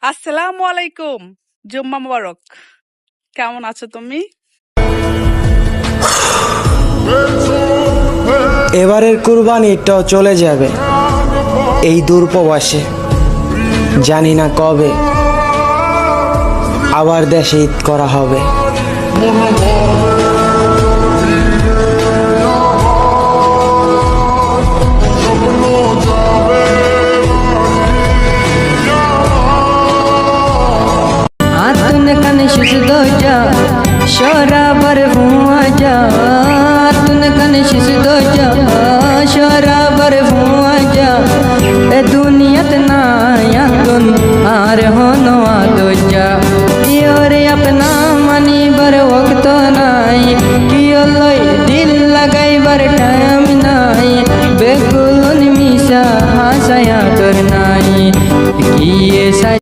আসসালামু আলাইকুম। জুম্মা মোবারক। কেমন আছো তুমি? এবারের কুরবানিটাও চলে যাবে এই দূরপ্রবাসে। জানি না কবে আবার দেশে ঈদ করা হবে। तूने कने शिश दो जा शराबर हुआ जा तूने कने शिश दो जा शराबर हुआ जा ए दुनिया तना या तुन आर होनो